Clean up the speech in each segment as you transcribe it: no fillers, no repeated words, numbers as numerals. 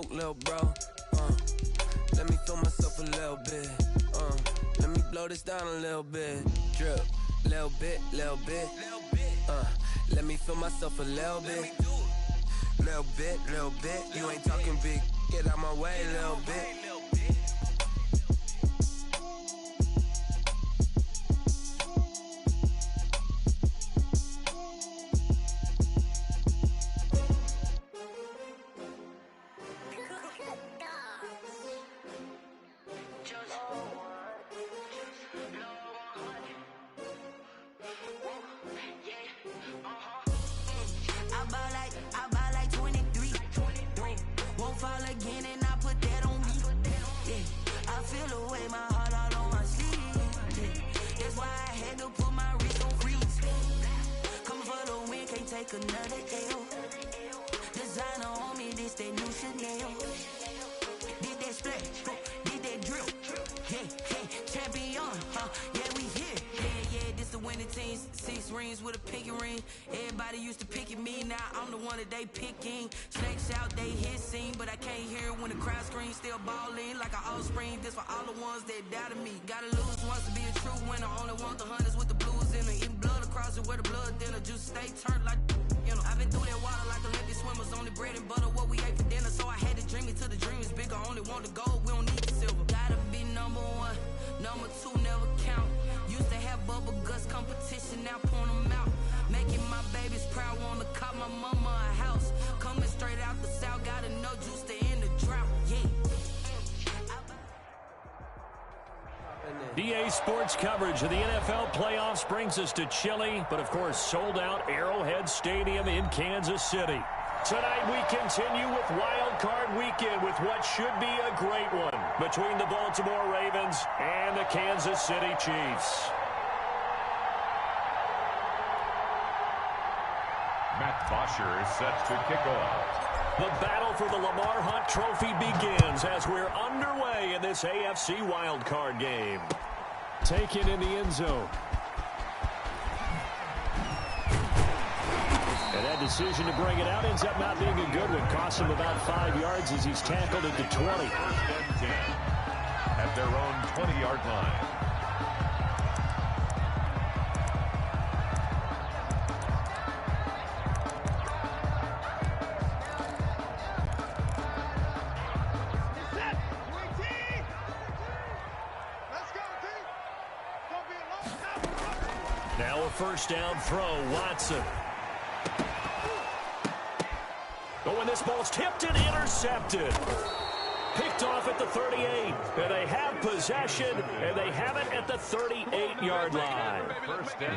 smoke, little bro. Let me fill myself a little bit. Let me blow this down a little bit. Drip, little bit, little bit. Let me fill myself a little bit. Little bit, little bit. You ain't talking big. Get out my way, little bit. Another L. Designer on me, this that new Chanel. Did that splash, did that drill. Yeah, champion, yeah, we here. Yeah, this the winning team. 6 rings with a pinky ring. Everybody used to pick at me, now I'm the one that they picking. Snakes out, they hit scene, but I can't hear it when the crowd screams. Still ballin' like an offspring. This for all the ones that doubted me. Gotta lose once to be a true winner. Only want the hunters with the blues in it. Eating blood across it where the blood dinner. Juice stay turned like, you know. I've been through that water like Olympic swimmers. Only bread and butter, what we ate for dinner. So I had to dream it till the dream is bigger. Only want the gold, we don't need the silver. Gotta be number 1, number 2 never count. Used to have bubble guts competition, now point them out. Making my babies proud, wanna cop my mama a house. Coming straight out the south, gotta know juice to end the drought, yeah. DA Sports coverage of the NFL playoffs brings us to Chile, but of course sold out Arrowhead Stadium in Kansas City. Tonight we continue with Wild Card Weekend with what should be a great one between the Baltimore Ravens and the Kansas City Chiefs. Matt Bosher is set to kick off. The battle for the Lamar Hunt Trophy begins as we're underway in this AFC wildcard game. Taken in the end zone. And that decision to bring it out ends up not being a good one. Costs him about 5 yards as he's tackled at the 20. First and 10 at their own 20-yard line. Now a first down throw, Watson. Oh, and this ball's tipped and intercepted. Picked off at the 38. And they have possession, and they have it at the 38-yard line.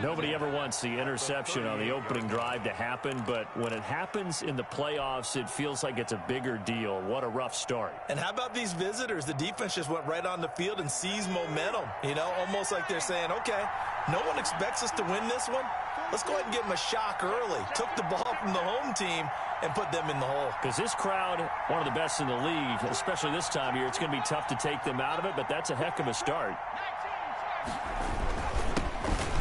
Nobody ever wants the interception on the opening drive to happen, but when it happens in the playoffs, it feels like it's a bigger deal. What a rough start. And how about these visitors? The defense just went right on the field and seized momentum. You know, almost like they're saying, okay, no one expects us to win this one. Let's go ahead and give them a shock early. Took the ball from the home team and put them in the hole. Because this crowd, one of the best in the league, especially this time of year, it's going to be tough to take them out of it, but that's a heck of a start.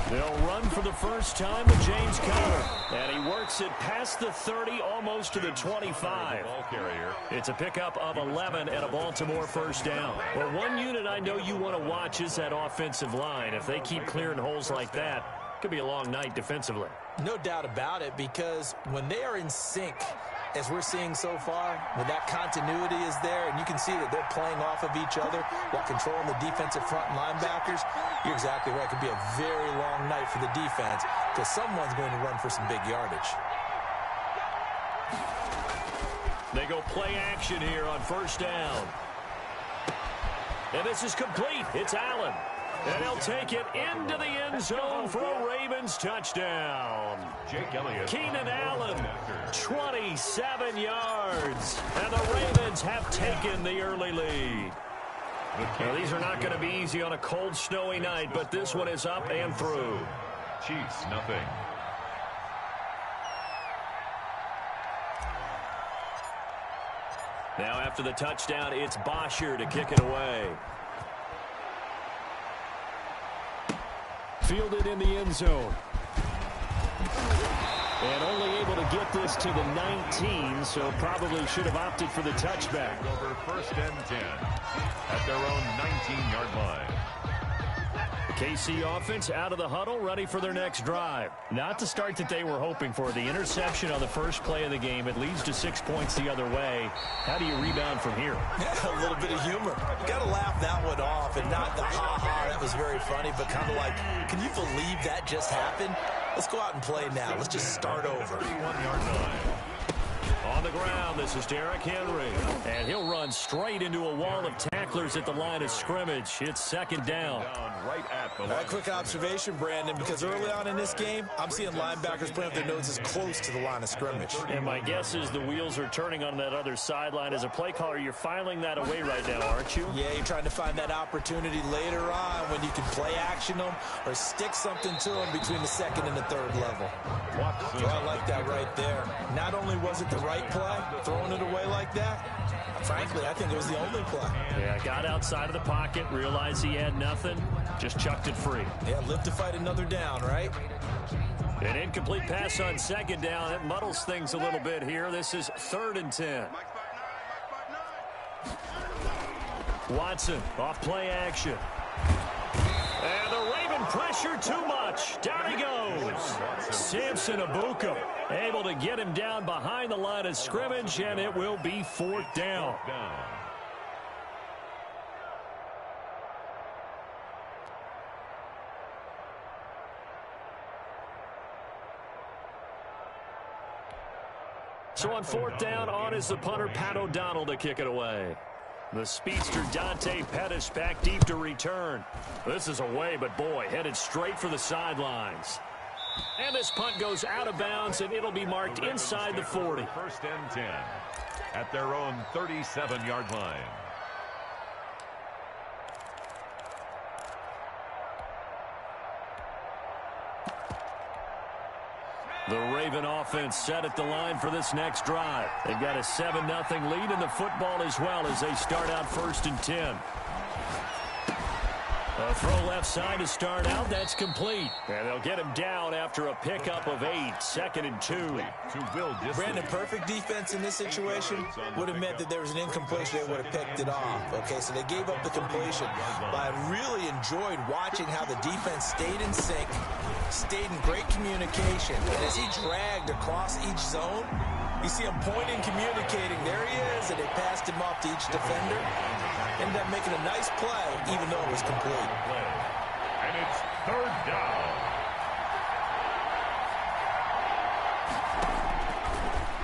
They'll run for the first time with James Conner. And he works it past the 30, almost to the 25. It's a pickup of 11 and a Baltimore first down. Well, one unit I know you want to watch is that offensive line. If they keep clearing holes like that, it could be a long night defensively. No doubt about it, because when they are in sync, as we're seeing so far, when that continuity is there, and you can see that they're playing off of each other while controlling the defensive front linebackers, you're exactly right. It could be a very long night for the defense because someone's going to run for some big yardage. They go play action here on first down. And this is complete. It's Allen. And he'll take it into the end zone for a Ravens touchdown. Jake Elliott. Keenan Allen, 27 yards. And the Ravens have taken the early lead. Now, these are not going to be easy on a cold, snowy night, but this one is up and through. Chiefs, nothing. Now after the touchdown, it's Bosher to kick it away. Fielded in the end zone. And only able to get this to the 19, so probably should have opted for the touchback. Over 1st and 10 at their own 19-yard line. KC offense out of the huddle, ready for their next drive. Not the start that they were hoping for. The interception on the first play of the game. It leads to 6 points the other way. How do you rebound from here? Yeah, a little bit of humor. You got to laugh that one off, and not the ha-ha, that was very funny, but kind of like, can you believe that just happened? Let's go out and play now. Let's just start over. 31-yard line. On the ground, this is Derrick Henry. And he'll run straight into a wall of tacklers at the line of scrimmage. It's 2nd down. Right at the All right, quick observation, Brandon, because early on in this game, I'm seeing linebackers playing with their noses close to the line of scrimmage. And my guess is the wheels are turning on that other sideline. As a play caller, you're filing that away right now, aren't you? Yeah, you're trying to find that opportunity later on when you can play action them or stick something to them between the 2nd and the 3rd level. So I like that right there. Not only was it the right play, throwing it away like that, frankly, I think it was the only play. Yeah, got outside of the pocket, realized he had nothing, just chucked it free. Yeah, live to fight another down, right? An incomplete pass on 2nd down. It muddles things a little bit here. This is 3rd and 10. Watson off play action. And the Raven pressure too much. Down he goes. Samson Abuka able to get him down behind the line of scrimmage, and it will be 4th down. So on 4th down, on is the punter, Pat O'Donnell, to kick it away. The speedster Dante Pettis back deep to return. This is away, but boy, headed straight for the sidelines. And this punt goes out of bounds, and it'll be marked inside the 40. 1st and 10 at their own 37-yard line. The Raven offense set at the line for this next drive. They've got a 7-0 lead in the football as well as they start out 1st and 10. A throw left side to start out. That's complete. And they'll get him down after a pickup of 8. 2nd and 2. Brandon, perfect defense in this situation would have meant that there was an incompletion. They would have picked it off. Okay, so they gave up the completion. But I really enjoyed watching how the defense stayed in sync, stayed in great communication. And as he dragged across each zone, you see him pointing, communicating. There he is, and they passed him off to each defender. Ended up making a nice play, even though it was complete. And it's 3rd down.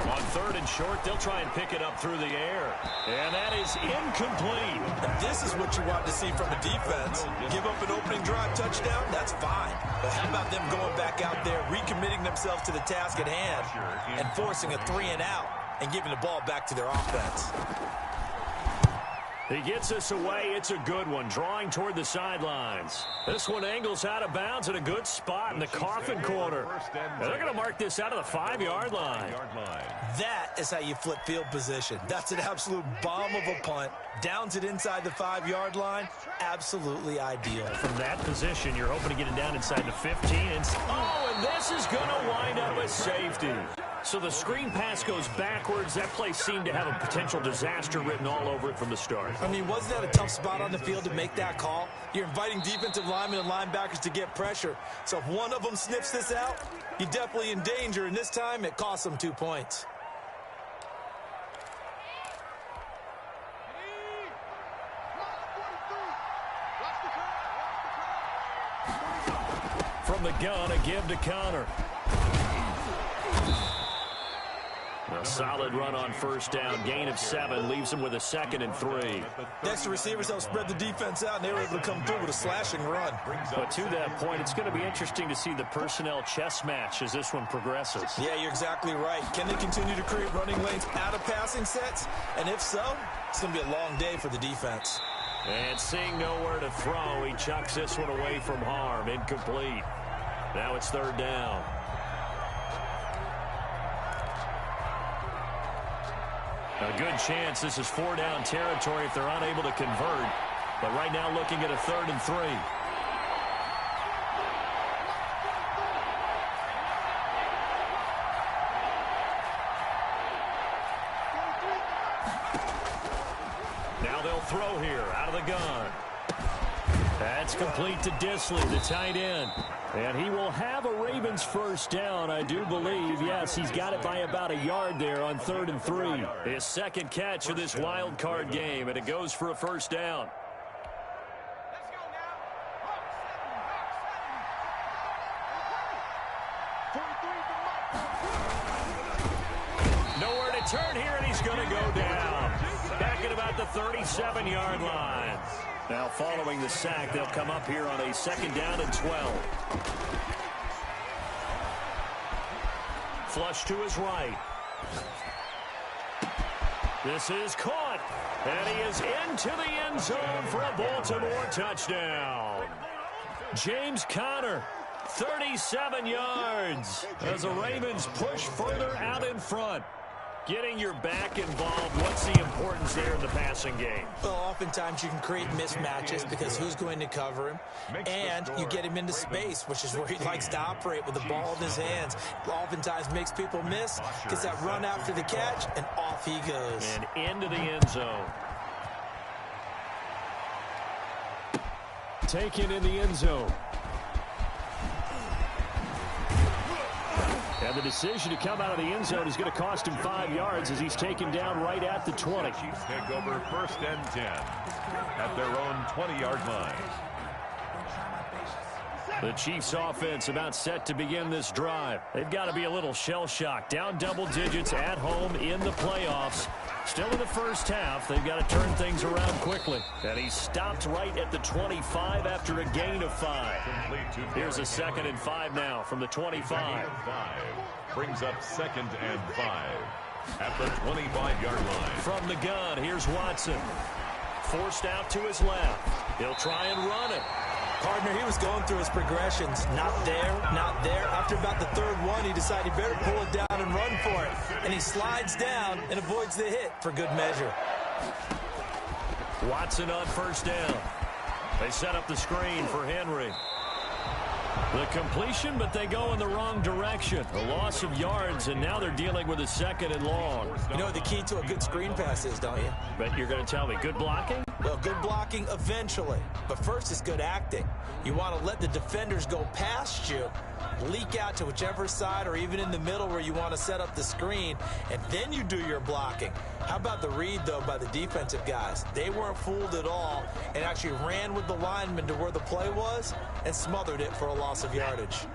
On 3rd and short, they'll try and pick it up through the air. And that is incomplete. This is what you want to see from a defense. Give up an opening drive touchdown, that's fine. But how about them going back out there, recommitting themselves to the task at hand, and forcing a 3-and-out, and giving the ball back to their offense. He gets us away. It's a good one, drawing toward the sidelines. This one angles out of bounds at a good spot in the coffin corner. And they're going to mark this out of the 5-yard line. That is how you flip field position. That's an absolute bomb of a punt. Downs it inside the 5-yard line. Absolutely ideal. From that position, you're hoping to get it down inside the 15. And this is going to wind up a safety. So the screen pass goes backwards. That play seemed to have a potential disaster written all over it from the start. I mean, wasn't that a tough spot on the field to make that call? You're inviting defensive linemen and linebackers to get pressure. So if one of them sniffs this out, you're definitely in danger. And this time, it costs them 2 points. From the gun, a give to Connor. A solid run on 1st down. Gain of 7 leaves him with a 2nd and 3. Next, the receivers help spread the defense out, and they were able to come through with a slashing run. But to that point, it's going to be interesting to see the personnel chess match as this one progresses. Yeah, you're exactly right. Can they continue to create running lanes out of passing sets? And if so, it's going to be a long day for the defense. And seeing nowhere to throw, he chucks this one away from harm. Incomplete. Now it's 3rd down. A good chance this is 4-down territory if they're unable to convert. But right now looking at a 3rd and 3. Now they'll throw here out of the gun. That's complete to Disley, the tight end. And he will have a Ravens first down, I do believe. Yes, he's got it by about a yard there on 3rd and 3. His second catch of this wild card game, and it goes for a first down. Nowhere to turn here, and he's going to go down. Back at about the 37-yard line. Now following the sack, they'll come up here on a 2nd down and 12. Flush to his right. This is caught. And he is into the end zone for a Baltimore touchdown. James Conner, 37 yards as the Ravens push further out in front. Getting your back involved, what's the importance there in the passing game? Well, oftentimes you can create mismatches because who's going to cover him, and you get him into space, which is where he likes to operate with the ball in his hands. Oftentimes makes people miss, gets that run after the catch, and off he goes. And into the end zone. Taken in the end zone. And the decision to come out of the end zone is going to cost him 5 yards as he's taken down right at the 20. Chiefs take over 1st and 10 at their own 20-yard line. The Chiefs offense about set to begin this drive. They've got to be a little shell-shocked. Down double digits at home in the playoffs. Still in the first half. They've got to turn things around quickly. And he stopped right at the 25 after a gain of 5. Here's a 2nd and 5 now from the 25. Brings up 2nd and 5 at the 25-yard line. From the gun, here's Watson. Forced out to his left. He'll try and run it. Partner, he was going through his progressions. Not there, not there. After about the 3rd one, he decided he better pull it down and run for it. And he slides down and avoids the hit for good measure. Watson on 1st down. They set up the screen for Henry. The completion, but they go in the wrong direction. A loss of yards, and now they're dealing with a 2nd and long. You know what the key to a good screen pass is, don't you? But you're going to tell me, good blocking? Well, good blocking eventually. But first is good acting. You want to let the defenders go past you, leak out to whichever side or even in the middle where you want to set up the screen, and then you do your blocking. How about the read, though, by the defensive guys? They weren't fooled at all and actually ran with the lineman to where the play was and smothered it for a loss of yardage.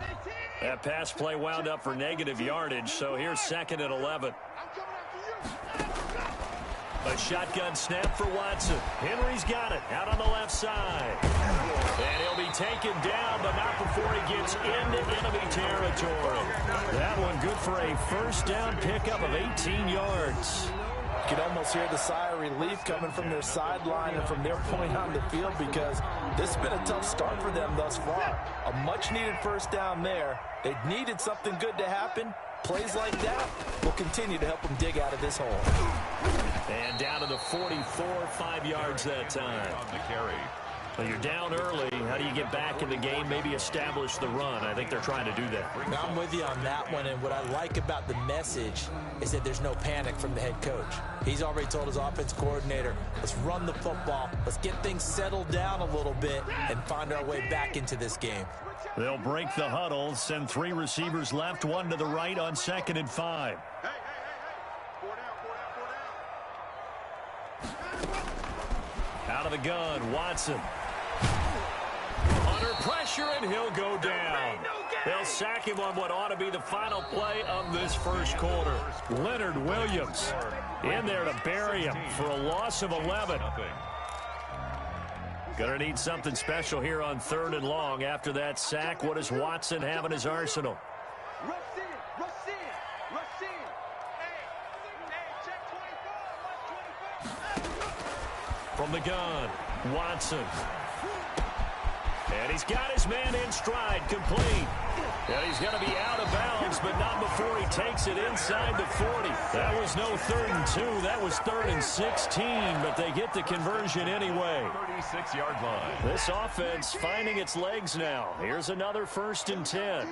That pass play wound up for negative yardage, so here's 2nd and 11. A shotgun snap for Watson. Henry's got it out on the left side. And he'll be taken down, but not before he gets into enemy territory. That one good for a 1st down pickup of 18 yards. You can almost hear the sigh of relief coming from their sideline and from their point on the field because this has been a tough start for them thus far. A much-needed 1st down there. They needed something good to happen. Plays like that will continue to help them dig out of this hole. And down to the 44, 5 yards that time. On the carry. Well, you're down early. How do you get back in the game, maybe establish the run? I think they're trying to do that. Now, I'm with you on that one, and what I like about the message is that there's no panic from the head coach. He's already told his offense coordinator, let's run the football, let's get things settled down a little bit and find our way back into this game. They'll break the huddle, send 3 receivers left, 1 to the right on 2nd and 5. Out of the gun, Watson. Under pressure, and he'll go down. They'll sack him on what ought to be the final play of this first quarter. Leonard Williams in there to bury him for a loss of 11. Gonna need something special here on 3rd and long. After that sack, what does Watson have in his arsenal? From the gun, Watson. And he's got his man in stride, complete. And he's going to be out of bounds, but not before he takes it inside the 40. That was no 3rd and 2. That was 3rd and 16, but they get the conversion anyway. 36-yard line. This offense finding its legs now. Here's another 1st and 10.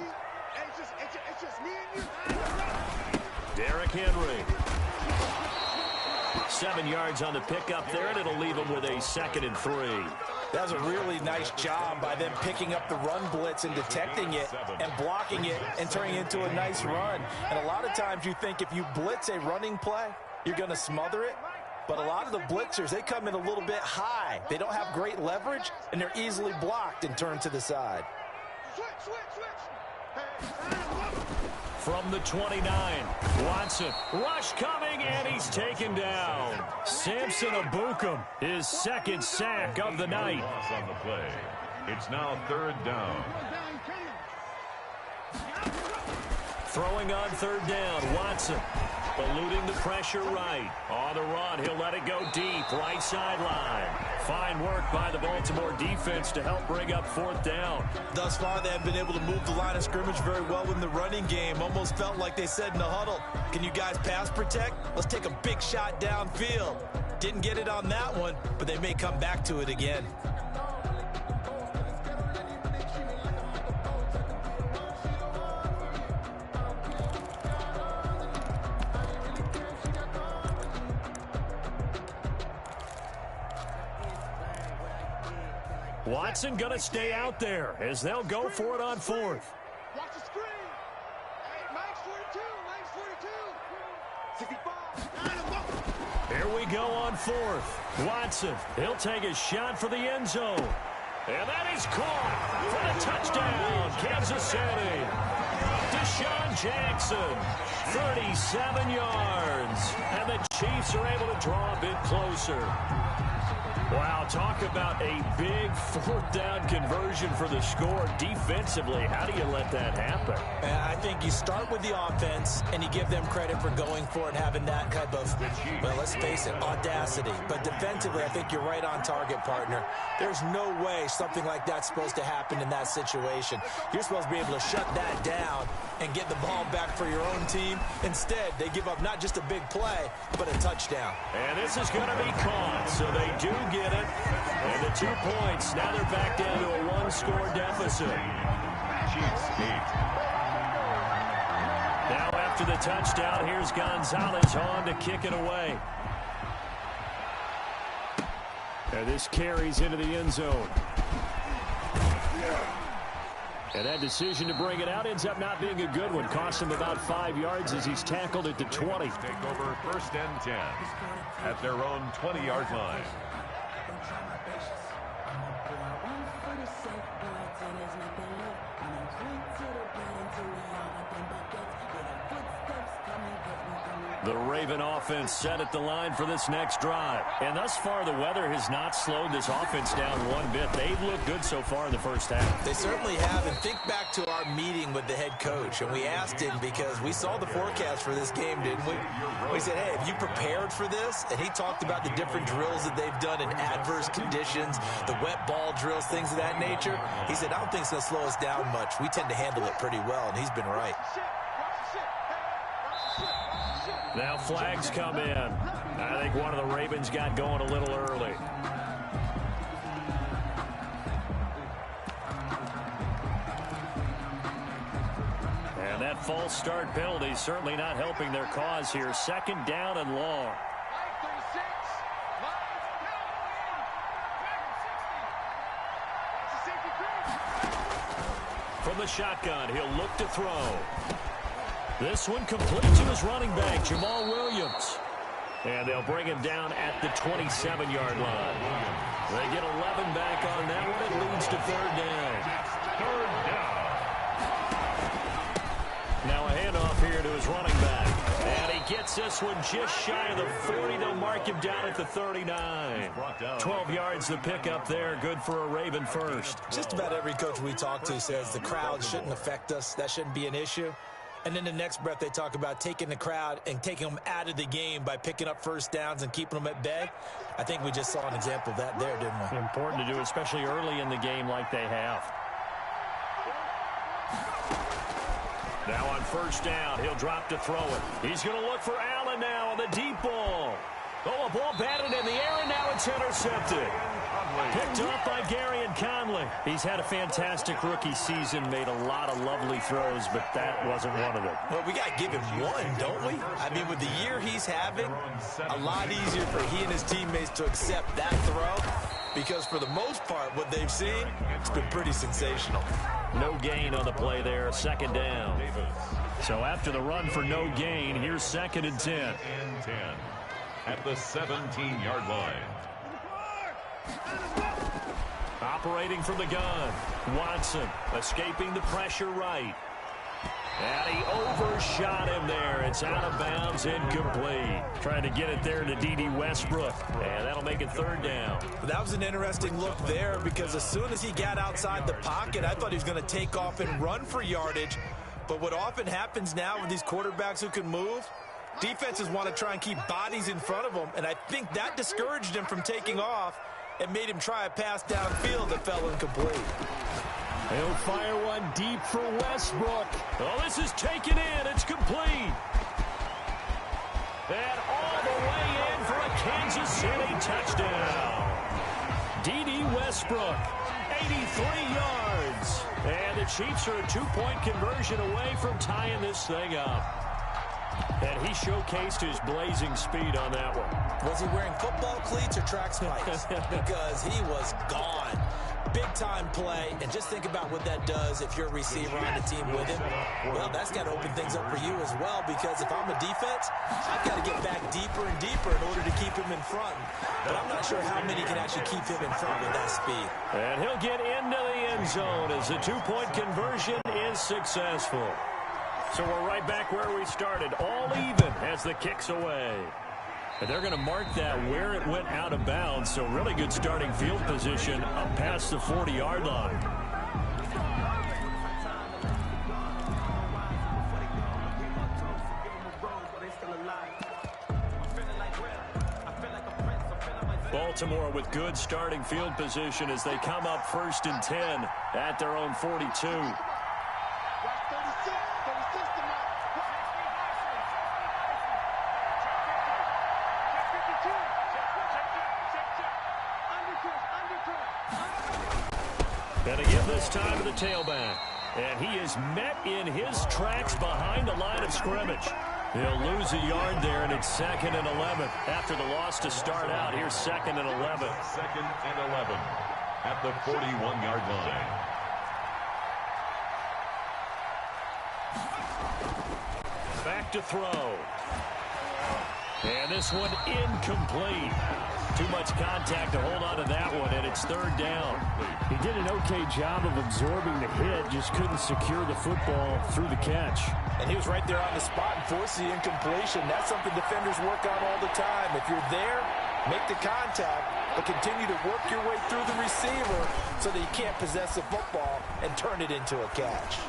Derrick Henry. 7 yards on the pickup there, and it'll leave them with a 2nd and 3. That was a really nice job by them picking up the run blitz and detecting it and blocking it and turning it into a nice run. And a lot of times you think if you blitz a running play, you're going to smother it. But a lot of the blitzers, they come in a little bit high. They don't have great leverage, and they're easily blocked and turned to the side. From the 29, Watson, rush coming, and he's taken down. Samson Abukum, his 2nd sack of the night. On the play. It's now 3rd down. Throwing on 3rd down, Watson, eluding the pressure right. On the run, he'll let it go deep, right sideline. Fine work by the Baltimore defense to help bring up 4th down. Thus far, they have been able to move the line of scrimmage very well in the running game. Almost felt like they said in the huddle, can you guys pass protect? Let's take a big shot downfield. Didn't get it on that one, but they may come back to it again. Watson going to stay out there as they'll go for it on 4th. Watch the screen. Hey, Mike's 42, 65. Here we go on 4th. Watson, he'll take a shot for the end zone. And that is caught for the touchdown, Kansas City. Deshaun Jackson, 37 yards. And the Chiefs are able to draw a bit closer. Wow, talk about a big 4th down conversion for the score. Defensively, how do you let that happen? I think you start with the offense, and you give them credit for going for it and having that type of, well, let's face it, audacity. But defensively, I think you're right on target, partner. There's no way something like that's supposed to happen in that situation. You're supposed to be able to shut that down and get the ball back for your own team. Instead, they give up not just a big play, but a touchdown. And this is going to be caught, so they do get it. And the 2 points, now they're back down to a 1-score deficit. Chiefs 8. Now after the touchdown, here's Gonzalez on to kick it away. And this carries into the end zone. And that decision to bring it out ends up not being a good one. Costs him about 5 yards as he's tackled at the 20. Take over 1st and 10 at their own 20-yard line. The Raven offense set at the line for this next drive. And thus far, the weather has not slowed this offense down one bit. They've looked good so far in the first half. They certainly have. And think back to our meeting with the head coach. And we asked him because we saw the forecast for this game, didn't we? We said, hey, have you prepared for this? And he talked about the different drills that they've done in adverse conditions, the wet ball drills, things of that nature. He said, I don't think it's going to slow us down much. We tend to handle it pretty well, and he's been right. Now flags come in. I think one of the Ravens got going a little early. And that false start penalty certainly not helping their cause here. 2nd down and long. From the shotgun, he'll look to throw. This one complete to his running back, Jamal Williams. And they'll bring him down at the 27-yard line. They get 11 back on that one. It leads to 3rd down. 3rd down. Now a handoff here to his running back. And he gets this one just shy of the 40. They'll mark him down at the 39. 12 yards the pickup there. Good for a Raven first. Just about every coach we talk to says the crowd shouldn't affect us. That shouldn't be an issue. And then the next breath they talk about taking the crowd and taking them out of the game by picking up 1st downs and keeping them at bay. I think we just saw an example of that there, didn't we? Important to do, especially early in the game like they have. Now on 1st down, he'll drop to throw it. He's going to look for Allen now on the deep ball. Oh, a ball batted in the air, and now it's intercepted. Picked up by Gary and Conley. He's had a fantastic rookie season, made a lot of lovely throws, but that wasn't one of them. Well, we got to give him one, don't we? I mean, with the year he's having, a lot easier for he and his teammates to accept that throw, because for the most part, what they've seen, it's been pretty sensational. No gain on the play there, second down. So after the run for no gain, here's 2nd and 10. And 10 at the 17-yard line. Operating from the gun, Watson escaping the pressure right. And he overshot him there. It's out of bounds, incomplete. Trying to get it there to D.D. Westbrook. And that'll make it 3rd down. That was an interesting look there, because as soon as he got outside the pocket, I thought he was going to take off and run for yardage. But what often happens now with these quarterbacks who can move, defenses want to try and keep bodies in front of them, and I think that discouraged him from taking off and made him try a pass downfield that fell incomplete. He'll fire one deep for Westbrook. Oh, this is taken in. It's complete. And all the way in for a Kansas City touchdown. D.D. Westbrook, 83 yards. And the Chiefs are a 2-point conversion away from tying this thing up. And he showcased his blazing speed on that one. Was he wearing football cleats or track spikes? Because he was gone. Big-time play, and just think about what that does if you're a receiver on the team with him. Well, that's got to open things up for you as well, because if I'm a defense, I've got to get back deeper and deeper in order to keep him in front. But I'm not sure how many can actually keep him in front with that speed. And he'll get into the end zone as the 2-point conversion is successful. So we're right back where we started, all even as the kick's away. And they're going to mark that where it went out of bounds, so really good starting field position up past the 40-yard line. Baltimore with good starting field position as they come up 1st and 10 at their own 42. And again this time to the tailback. And he is met in his tracks behind the line of scrimmage. He'll lose a yard there, and it's 2nd and 11. After the loss to start out, here's 2nd and 11. 2nd and 11 at the 41-yard line. Back to throw. And this one incomplete. Too much contact to hold on to that one, and it's 3rd down. He did an okay job of absorbing the hit, just couldn't secure the football through the catch. And he was right there on the spot and forced the incompletion. That's something defenders work on all the time. If you're there, make the contact, but continue to work your way through the receiver so that you can't possess the football and turn it into a catch.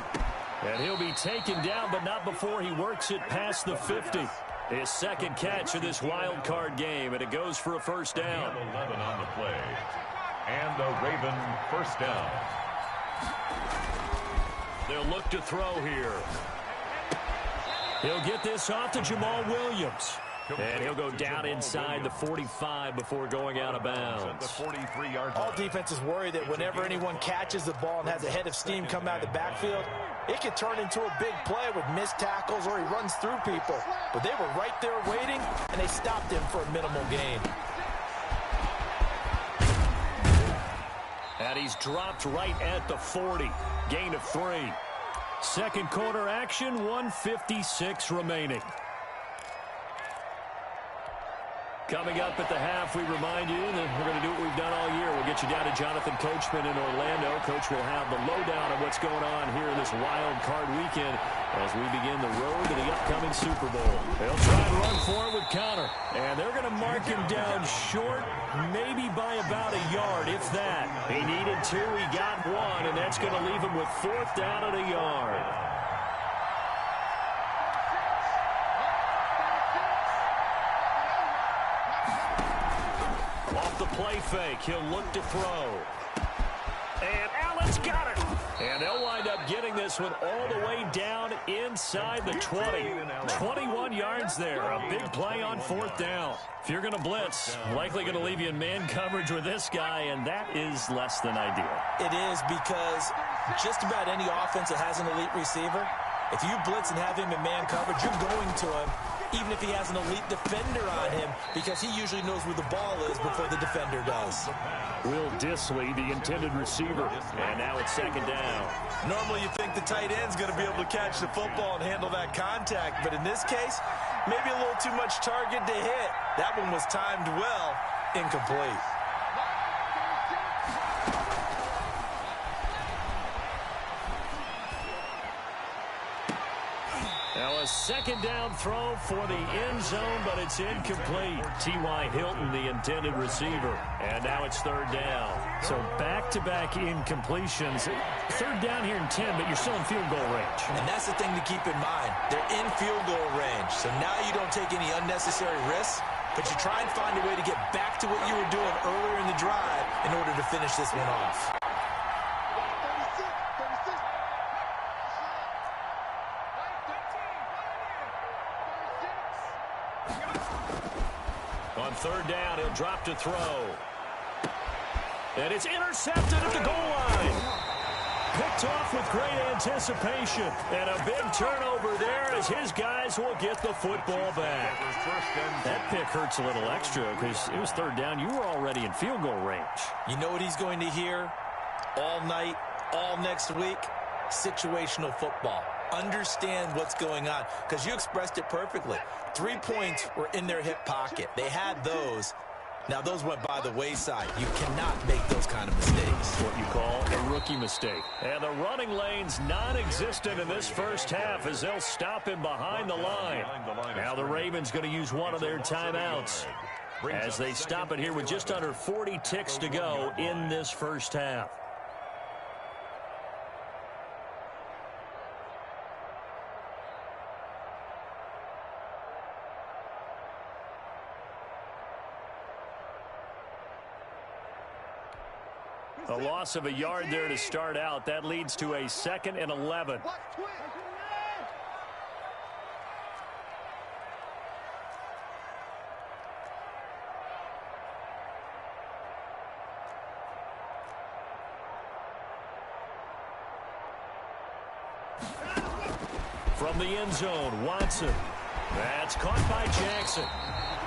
And he'll be taken down, but not before he works it past the 50. His 2nd catch of this wild card game, and it goes for a 1st down. 11 on the play. And the Raven 1st down. They'll look to throw here. He'll get this off to Jamal Williams. And he'll go down inside the 45 before going out of bounds. The 43-yard line. All defenses worry that whenever anyone catches the ball and has a head of steam come out of the backfield, it could turn into a big play with missed tackles or he runs through people. But they were right there waiting, and they stopped him for a minimal gain. And he's dropped right at the 40. Gain of 3. Second quarter action, 1:56 remaining. Coming up at the half, we remind you that we're going to do what we've done all year. We'll get you down to Jonathan Coachman in Orlando. Coach will have the lowdown of what's going on here in this wild card weekend as we begin the road to the upcoming Super Bowl. They'll try and run for it with Connor. And they're going to mark him down short, maybe by about a yard, if that. He needed 2, he got 1, and that's going to leave him with 4th down at a yard. Off the play fake, he'll look to throw. And Allen's got it. And they'll wind up getting this one all the way down inside the 20. 21 yards there. A big play on 4th down. If you're going to blitz, likely going to leave you in man coverage with this guy, and that is less than ideal. It is, because just about any offense that has an elite receiver, if you blitz and have him in man coverage, you're going to him, even if he has an elite defender on him, because he usually knows where the ball is before the defender does. Will Dissly, the intended receiver, and now it's 2nd down. Normally you think the tight end's going to be able to catch the football and handle that contact, but in this case, maybe a little too much target to hit. That one was timed well, incomplete. Now a 2nd down throw for the end zone, but it's incomplete. T.Y. Hilton, the intended receiver. And now it's 3rd down. So back-to-back incompletions. 3rd down here in 10, but you're still in field goal range. And that's the thing to keep in mind. They're in field goal range. So now you don't take any unnecessary risks, but you try and find a way to get back to what you were doing earlier in the drive in order to finish this one off. On 3rd down, he'll drop to throw. And it's intercepted at the goal line. Picked off with great anticipation. And a big turnover there as his guys will get the football back. That pick hurts a little extra because it was 3rd down. You were already in field goal range. You know what he's going to hear all night, all next week? Situational football. Understand what's going on, because you expressed it perfectly. 3 points were in their hip pocket. They had those. Now, those went by the wayside. You cannot make those kind of mistakes. What you call a rookie mistake. And the running lane's non-existent in this first half as they'll stop him behind the line. Now the Ravens going to use one of their timeouts as they stop it here with just under 40 ticks to go in this first half. A loss of a yard there to start out. That leads to a 2nd and 11. From the end zone, Watson. That's caught by Jackson.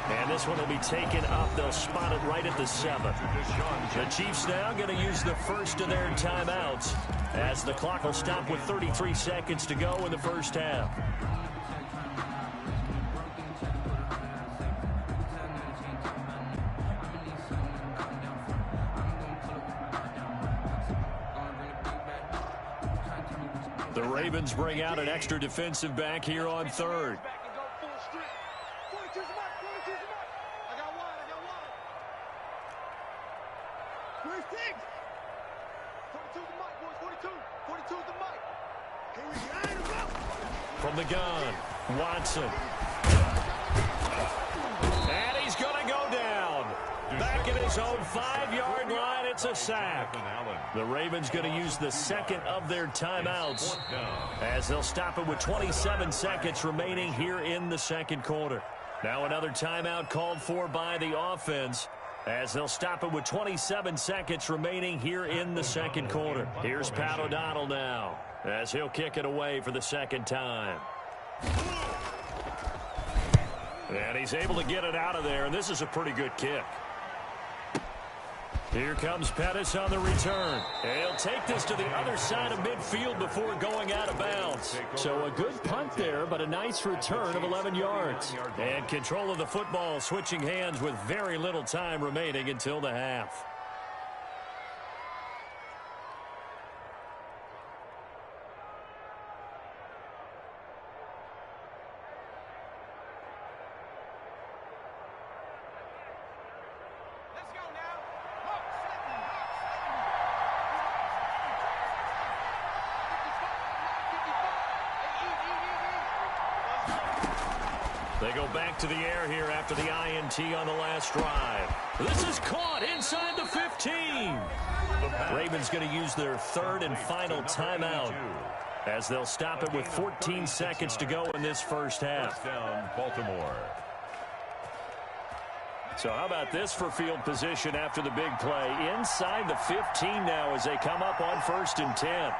And this one will be taken up. They'll spot it right at the 7. The Chiefs now going to use the first of their timeouts as the clock will stop with 33 seconds to go in the first half. The Ravens bring out an extra defensive back here on 3rd. From the gun, Watson. And he's going to go down. Back at his own 5-yard line, it's a sack. The Ravens going to use the 2nd of their timeouts as they'll stop it with 27 seconds remaining here in the 2nd quarter. Now another timeout called for by the offense as they'll stop it with 27 seconds remaining here in the 2nd quarter. Here's Pat O'Donnell now as he'll kick it away for the 2nd time. And he's able to get it out of there, and this is a pretty good kick. Here comes Pettis on the return. He'll take this to the other side of midfield before going out of bounds. So a good punt there, but a nice return of 11 yards. And control of the football switching hands with very little time remaining until the half. They go back to the air here after the INT on the last drive. This is caught inside the 15. Ravens going to use their third and final timeout as they'll stop it with 14 seconds to go in this first half. First down, Baltimore. So how about this for field position after the big play? Inside the 15 now as they come up on 1st and 10.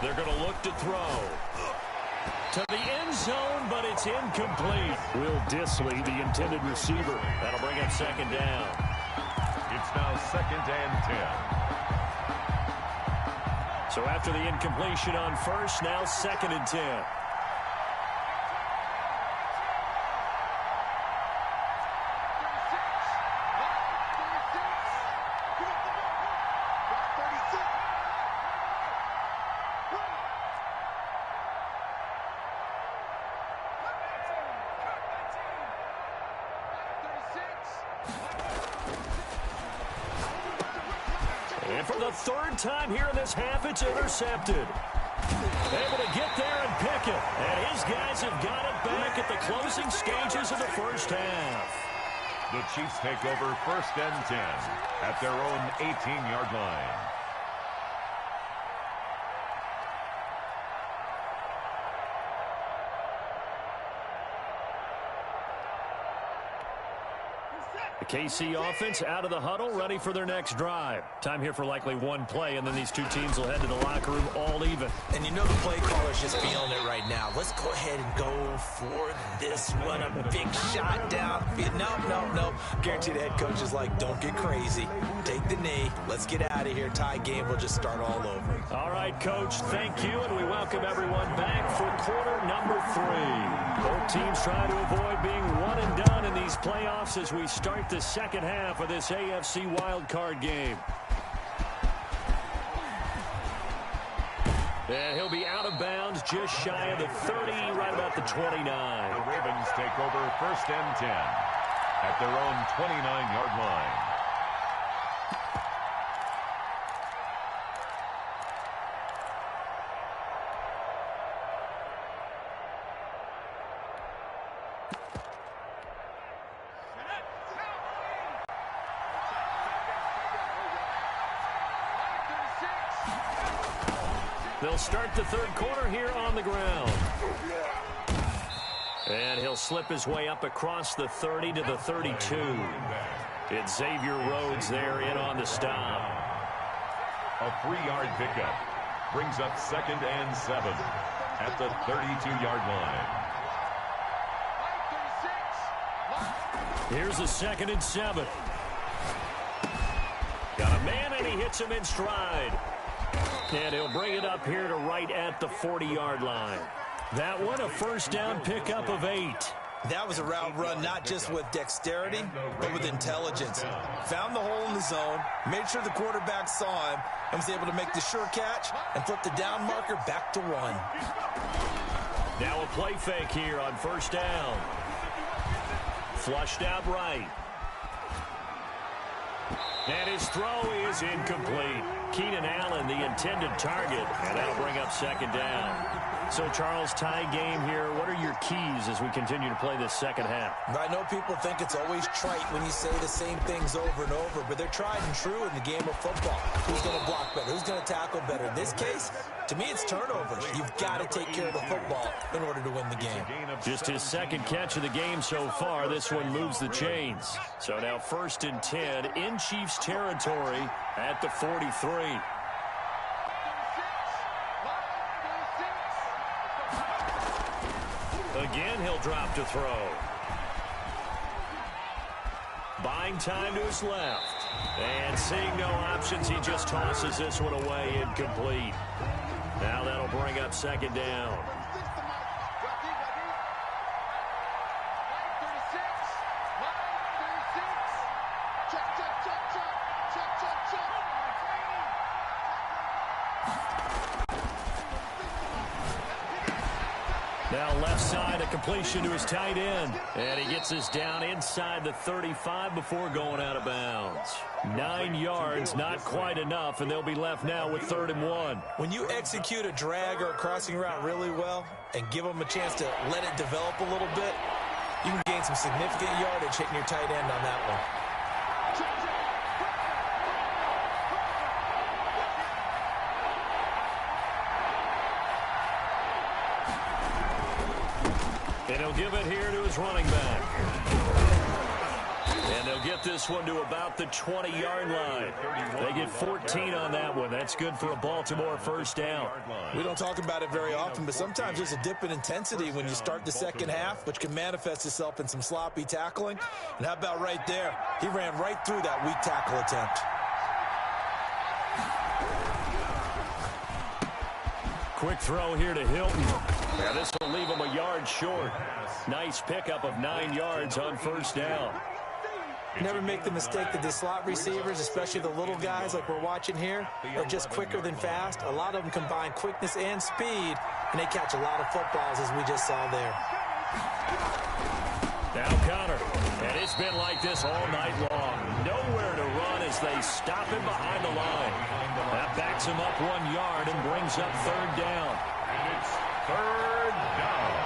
They're going to look to throw to the end zone, but it's incomplete. Will Disley, the intended receiver. That'll bring up 2nd down. It's now 2nd and 10. So after the incompletion on 1st, now 2nd and 10. And for the 3rd time here in this half, it's intercepted. Able to get there and pick it. And his guys have got it back at the closing stages of the first half. The Chiefs take over 1st and 10 at their own 18-yard line. The KC offense out of the huddle, ready for their next drive. Time here for likely one play, and then these two teams will head to the locker room all even. And you know the play caller's just feeling it right now. Let's go ahead and go for this one. A big shot down. No. Guaranteed the head coach is like, don't get crazy. Take the knee. Let's get out of here. Tie game. We'll just start all over. All right, Coach, thank you, and we welcome everyone back for quarter number 3. Both teams trying to avoid being one and done in these playoffs as we start the second half of this AFC wildcard game. And he'll be out of bounds just shy of the 30, right about the 29. The Ravens take over 1st and 10 at their own 29-yard line. They'll start the 3rd quarter here on the ground. And he'll slip his way up across the 30 to the 32. It's Xavier Rhodes there in on the stop. A 3-yard pickup brings up 2nd and 7 at the 32-yard line. Here's a 2nd and 7. Got a man, and he hits him in stride. And he'll bring it up here to right at the 40-yard line. That one, a first down pickup of 8. That was a route run not just with dexterity, but with intelligence. Found the hole in the zone, made sure the quarterback saw him, and was able to make the sure catch and flip the down marker back to 1. Now a play fake here on first down. Flushed out right. And his throw is incomplete. Keenan Allen, the intended target, and that'll bring up 2nd down. So, Charles, tie game here. What are your keys as we continue to play this second half? I know people think it's always trite when you say the same things over and over, but they're tried and true in the game of football. Who's going to block better? Who's going to tackle better? In this case, to me, it's turnovers. You've got to take care of the football in order to win the game. Just his 2nd catch of the game so far. This one moves the chains. So now 1st and 10 in Chiefs territory at the 43. Again, he'll drop to throw. Buying time to his left. And seeing no options, he just tosses this one away, incomplete. Now that'll bring up 2nd down. Now left side, a completion to his tight end. And he gets us down inside the 35 before going out of bounds. 9 yards, not quite enough, and they'll be left now with 3rd and 1. When you execute a drag or a crossing route really well and give them a chance to let it develop a little bit, You can gain some significant yardage hitting your tight end on that one. And he'll give it here to his running back. And they'll get this one to about the 20-yard line. They get 14 on that one. That's good for a Baltimore first down. We don't talk about it very often, but sometimes there's a dip in intensity when you start the second half, which can manifest itself in some sloppy tackling. And how about right there? He ran right through that weak tackle attempt. Quick throw here to Hilton. Yeah, this will leave him a yard short. Nice pickup of 9 yards on first down. Never make the mistake that the slot receivers, especially the little guys like we're watching here, are just quicker than fast. A lot of them combine quickness and speed, and they catch a lot of footballs, as we just saw there. Now Connor, and it's been like this all night long. Nowhere to run as they stop him behind the line. That backs him up 1 yard and brings up third down. It's third down.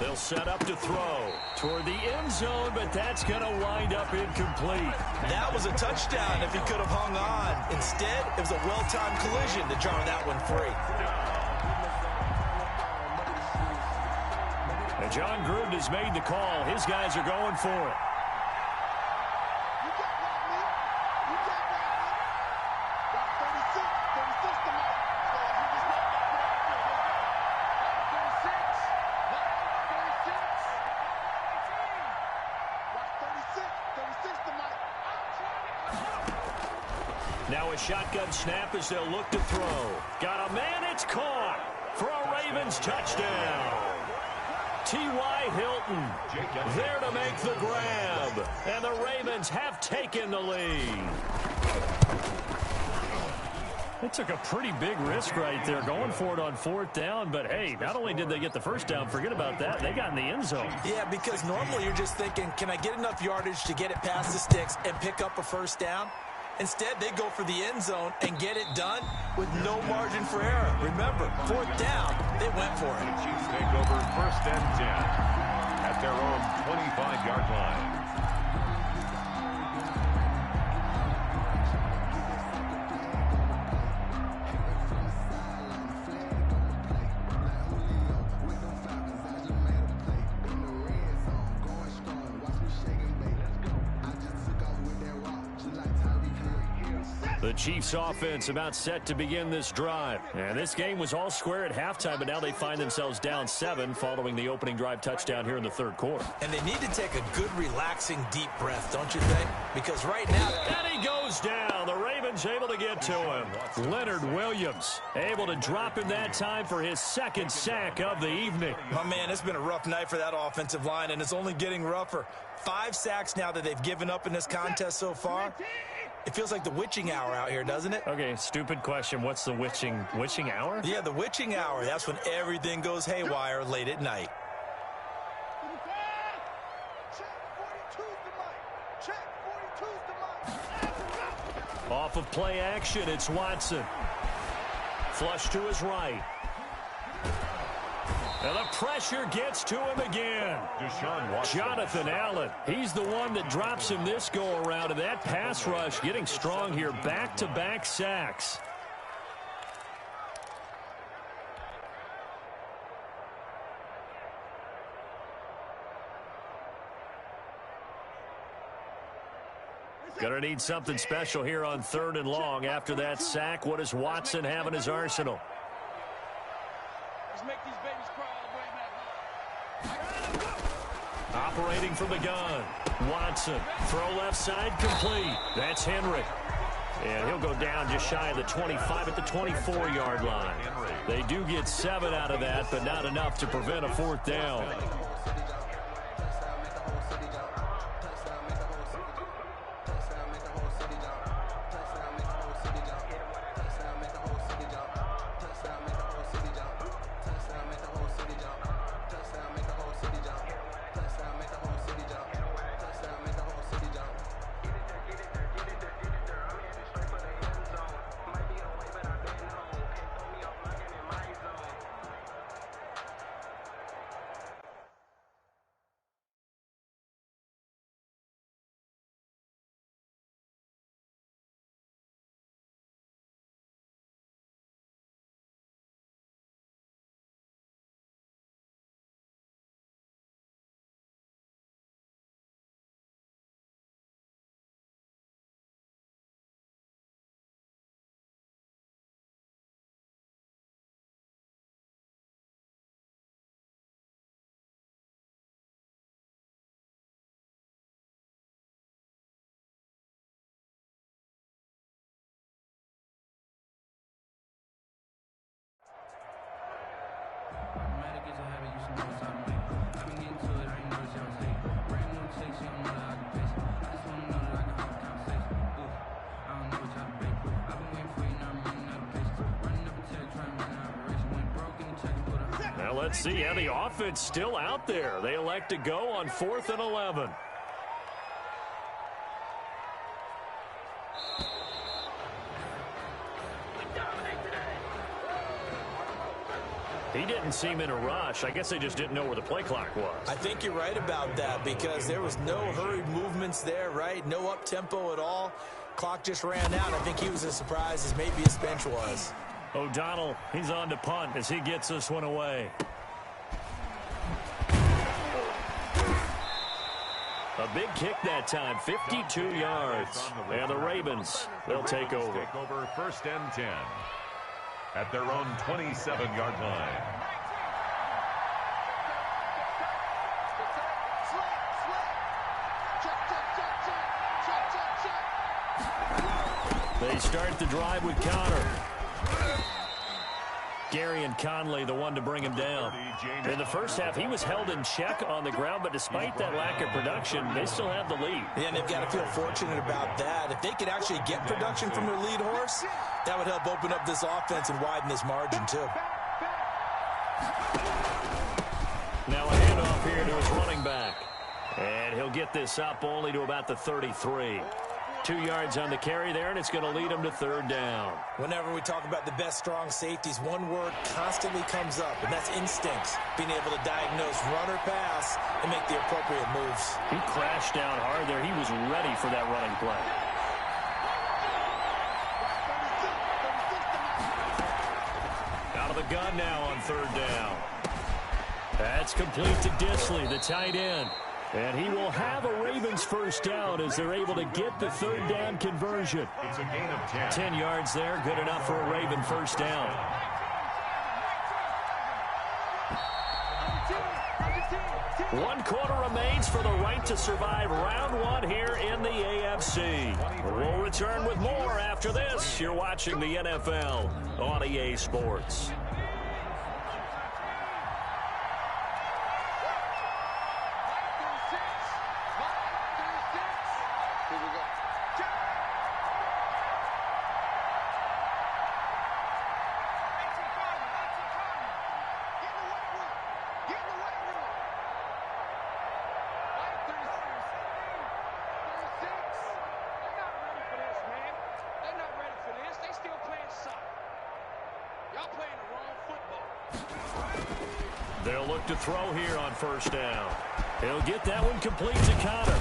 They'll set up to throw toward the end zone, but that's going to wind up incomplete. That was a touchdown if he could have hung on. Instead, it was a well-timed collision to jar that one free. And John Gruden has made the call. His guys are going for it. Now a shotgun snap as they'll look to throw. Got a man, it's caught for a Ravens touchdown. T.Y. Hilton there to make the grab. And the Ravens have taken the lead. They took a pretty big risk right there going for it on fourth down. But, hey, not only did they get the first down, forget about that, they got in the end zone. Yeah, because normally you're just thinking, can I get enough yardage to get it past the sticks and pick up a first down? Instead, they go for the end zone and get it done with no margin for error. Remember, fourth down, they went for it. The Chiefs take over first and 10 at their own 25-yard line. The Chiefs offense about set to begin this drive. And this game was all square at halftime, but now they find themselves down 7 following the opening drive touchdown here in the third quarter. And they need to take a good, relaxing, deep breath, don't you think? Because right now... And he goes down. The Ravens able to get to him. Leonard Williams able to drop him that time for his second sack of the evening. My man, it's been a rough night for that offensive line, and it's only getting rougher. 5 sacks now that they've given up in this contest so far. It feels like the witching hour out here, doesn't it? Okay, stupid question. What's the witching hour? Yeah, the witching hour. That's when everything goes haywire late at night. Off of play action, it's Watson. Flush to his right. And the pressure gets to him again. Jonathan Allen, he's the one that drops him this go-around. And that pass rush getting strong here. Back-to-back sacks. Gonna need something special here on 3rd and long. After that sack, what does Watson have in his arsenal? Operating from the gun. Watson. Throw left side complete. That's Henry. And he'll go down just shy of the 25 at the 24-yard line. They do get 7 out of that, but not enough to prevent a 4th down. Now let's see how the offense still out there. They elect to go on 4th and 11. He didn't seem in a rush. I guess they just didn't know where the play clock was. I think you're right about that because there was no hurried movements there, right? No up-tempo at all. Clock just ran out. I think he was as surprised as maybe his bench was. O'Donnell, he's on to punt as he gets this one away. A big kick that time, 52 yards. And the Ravens, they'll take over. Take over 1st and 10 at their own 27-yard line. They start the drive with Connor. Gary and Conley, the one to bring him down. In the first half, he was held in check on the ground, but despite that lack of production, they still have the lead. Yeah, and they've got to feel fortunate about that. If they could actually get production from their lead horse, that would help open up this offense and widen this margin, too. Now a handoff here to his running back. And he'll get this up only to about the 33. 2 yards on the carry there, and it's going to lead him to 3rd down. Whenever we talk about the best strong safeties, one word constantly comes up, and that's instincts. Being able to diagnose run or pass and make the appropriate moves. He crashed down hard there. He was ready for that running play. Out of the gun now on 3rd down. That's complete to Disley, the tight end. And he will have a Ravens 1st down as they're able to get the 3rd down conversion. It's a gain of 10. 10 yards there, good enough for a Raven 1st down. One quarter remains for the right to survive round 1 here in the AFC. We'll return with more after this. You're watching the NFL on EA Sports. They'll look to throw here on 1st down. He'll get that one complete to Connor.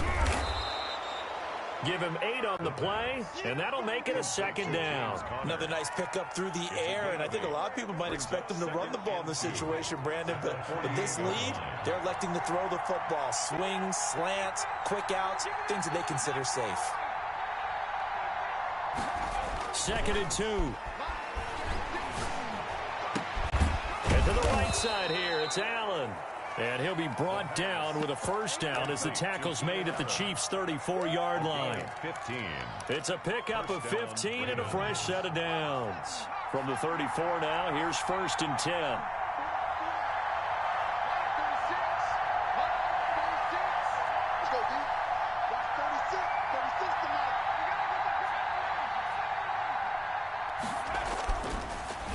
Give him 8 on the play, and that'll make it a 2nd down. Another nice pickup through the air, and I think a lot of people might expect them to run the ball in this situation, Brandon, but with this lead, they're electing to throw the football. Swings, slants, quick outs, things that they consider safe. 2nd and 2. And to the right side here, it's Allen. And he'll be brought down with a 1st down as the tackle's made at the Chiefs' 34-yard line. 15. It's a pickup of 15 and a fresh set of downs. From the 34 now, here's 1st and 10.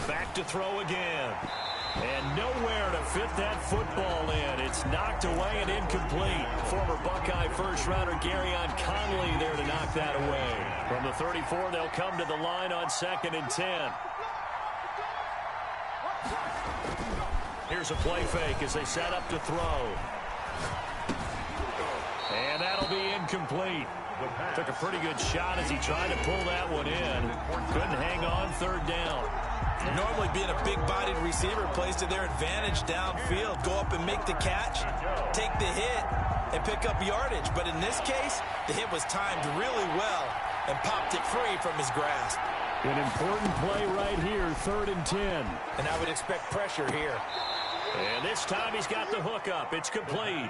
Back to throw again. And nowhere to fit that football in. It's knocked away and incomplete. Former Buckeye first-rounder Garyon Conley there to knock that away. From the 34, they'll come to the line on 2nd and 10. Here's a play fake as they set up to throw. And that'll be incomplete. Took a pretty good shot as he tried to pull that one in. Couldn't hang on, 3rd down. Normally being a big-bodied receiver plays to their advantage downfield. Go up and make the catch, take the hit, and pick up yardage. But in this case, the hit was timed really well and popped it free from his grasp. An important play right here, 3rd and 10. And I would expect pressure here. And this time he's got the hook up. It's complete.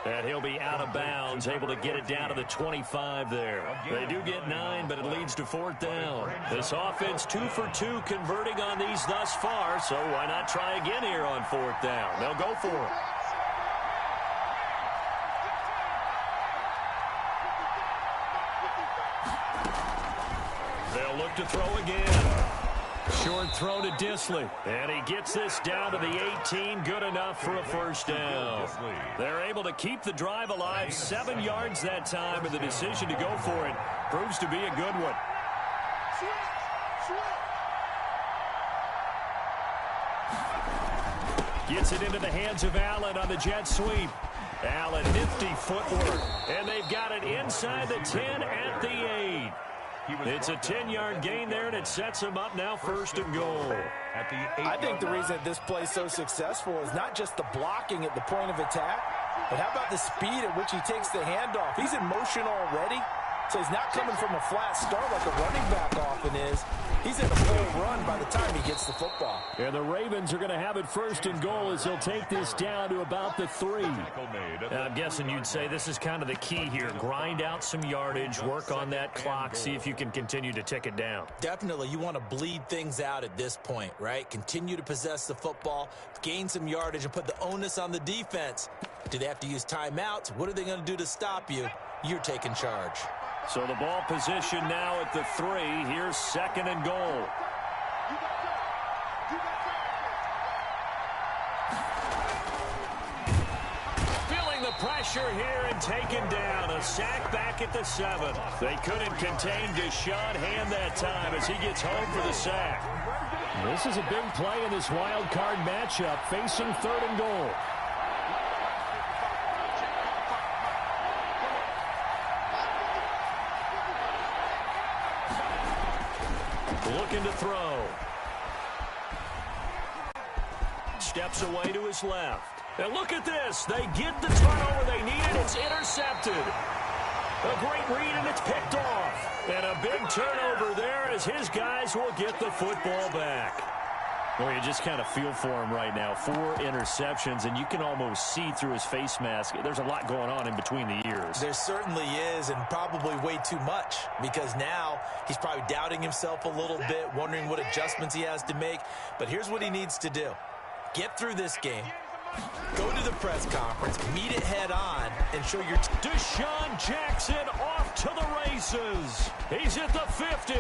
And he'll be out of bounds, able to get it down to the 25 there. They do get 9, but it leads to 4th down. This offense 2 for 2 converting on these thus far, so why not try again here on 4th down? They'll go for it. They'll look to throw again. Short throw to Disley. And he gets this down to the 18. Good enough for a 1st down. They're able to keep the drive alive. 7 yards that time, and the decision to go for it proves to be a good one. Gets it into the hands of Allen on the jet sweep. Allen, nifty footwork. And they've got it inside the 10 at the 8. It's a 10-yard gain there, and it sets him up now 1st and goal. I think the reason this play is so successful is not just the blocking at the point of attack, but how about the speed at which he takes the handoff? He's in motion already, so he's not coming from a flat start like a running back often is. He's in a full run by the time he gets the football. And the Ravens are going to have it 1st and goal as he'll take this down to about the 3. I'm guessing you'd say this is kind of the key here. Grind out some yardage, work on that clock, see if you can continue to tick it down. Definitely, you want to bleed things out at this point, right? Continue to possess the football, gain some yardage, and put the onus on the defense. Do they have to use timeouts? What are they going to do to stop you? You're taking charge. So the ball position now at the 3. Here's 2nd and goal. Feeling the pressure here and taken down. A sack back at the 7. They couldn't contain Deshaun Hand that time as he gets home for the sack. This is a big play in this wild card matchup facing 3rd and goal. Looking to throw. Steps away to his left. And look at this. They get the turnover they needed. It's intercepted. A great read, and it's picked off. And a big turnover there as his guys will get the football back. Well, you just kind of feel for him right now. 4 interceptions, and you can almost see through his face mask. There's a lot going on in between the ears. There certainly is, and probably way too much, because now he's probably doubting himself a little bit, wondering what adjustments he has to make. But here's what he needs to do. Get through this game. Go to the press conference, meet it head on, and show your... Deshaun Jackson off to the races. He's at the 50.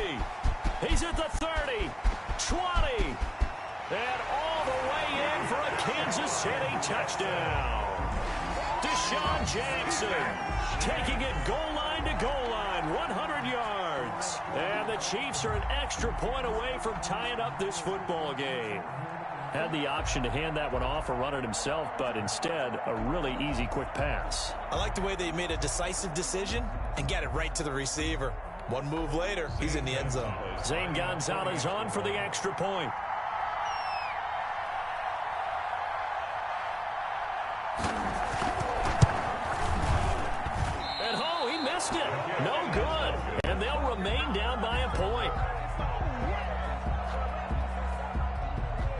He's at the 30. 20. And all the way in for a Kansas City touchdown. Deshaun Jackson taking it goal line to goal line, 100 yards. And the Chiefs are an extra point away from tying up this football game. Had the option to hand that one off or run it himself, but instead, a really easy, quick pass. I like the way they made a decisive decision and got it right to the receiver. One move later, he's in the end zone. Zane Gonzalez on for the extra point. And oh, he missed it. No good. And they'll remain down by a point.